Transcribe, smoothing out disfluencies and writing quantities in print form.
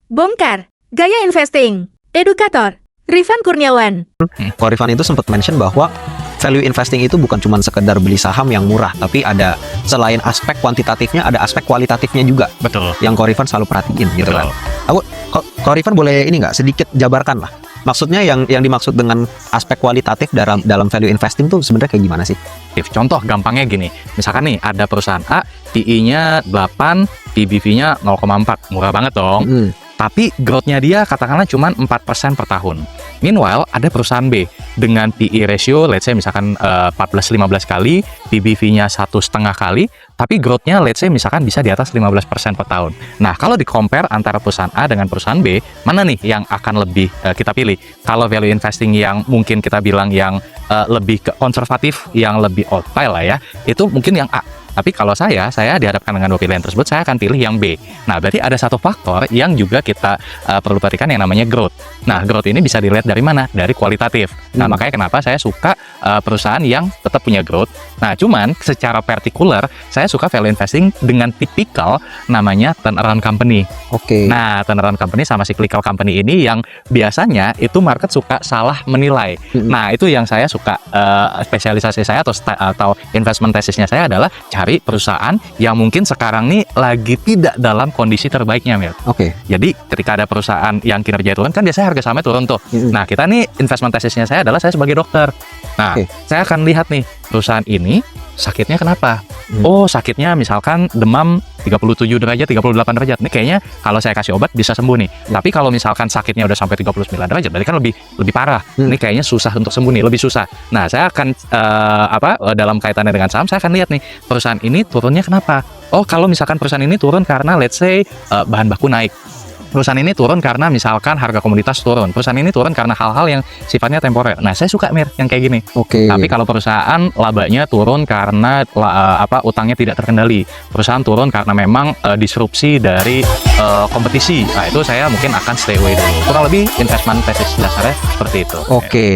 Bongkar, Gaya Investing, Edukator, Rifan Kurniawan. Kalau Rifan itu sempat mention bahwa value investing itu bukan cuma sekedar beli saham yang murah, tapi ada selain aspek kuantitatifnya, ada aspek kualitatifnya juga. Betul. Yang Ko Rifan selalu perhatiin gitu Betul. kan. Ko Rifan boleh ini nggak sedikit jabarkan lah. Maksudnya yang dimaksud dengan aspek kualitatif dalam value investing tuh sebenarnya kayak gimana sih? Contoh gampangnya gini, misalkan nih ada perusahaan A, PI-nya 8, PBV-nya 0,4, murah banget dong. Tapi growth-nya dia katakanlah cuma 4% per tahun. Meanwhile, ada perusahaan B dengan PE ratio, let's say misalkan 14-15 kali, PBV-nya 1,5 kali, tapi growth-nya let's say misalkan bisa di atas 15% per tahun. Nah, kalau di-compare antara perusahaan A dengan perusahaan B, mana nih yang akan lebih kita pilih? Kalau value investing yang mungkin kita bilang yang lebih konservatif, yang lebih old-style lah ya, itu mungkin yang A. Tapi kalau saya dihadapkan dengan dua pilihan tersebut, saya akan pilih yang B. Nah, berarti ada satu faktor yang juga kita perlu perhatikan yang namanya growth. Nah, growth ini bisa dilihat dari mana? Dari kualitatif. Nah, makanya kenapa saya suka perusahaan yang tetap punya growth. Nah, cuman secara partikular, saya suka value investing dengan tipikal namanya turnaround company. Oke. Nah, turnaround company sama cyclical company ini yang biasanya itu market suka salah menilai. Nah, itu yang saya suka, spesialisasi saya atau investment tesisnya saya adalah cari perusahaan yang mungkin sekarang nih lagi tidak dalam kondisi terbaiknya, Mil. Oke. Jadi ketika ada perusahaan yang kinerja turun, kan biasanya harga sahamnya turun tuh. Nah, kita nih investment tesisnya saya adalah saya sebagai dokter. Nah, saya akan lihat nih perusahaan ini sakitnya kenapa? Oh, sakitnya misalkan demam 37 derajat, 38 derajat. Ini kayaknya kalau saya kasih obat bisa sembuh nih. Tapi kalau misalkan sakitnya udah sampai 39 derajat, berarti kan lebih parah. Ini kayaknya susah untuk sembuh nih, lebih susah. Nah, saya akan dalam kaitannya dengan saham, saya akan lihat nih perusahaan ini turunnya kenapa? Oh, kalau misalkan perusahaan ini turun karena let's say bahan baku naik. Perusahaan ini turun karena misalkan harga komoditas turun. Perusahaan ini turun karena hal-hal yang sifatnya temporer. Nah, saya suka yang kayak gini. Oke. Tapi kalau perusahaan labanya turun karena utangnya tidak terkendali. Perusahaan turun karena memang disrupsi dari kompetisi. Nah, itu saya mungkin akan stay away dulu. Kurang lebih investment thesis dasarnya seperti itu. Oke.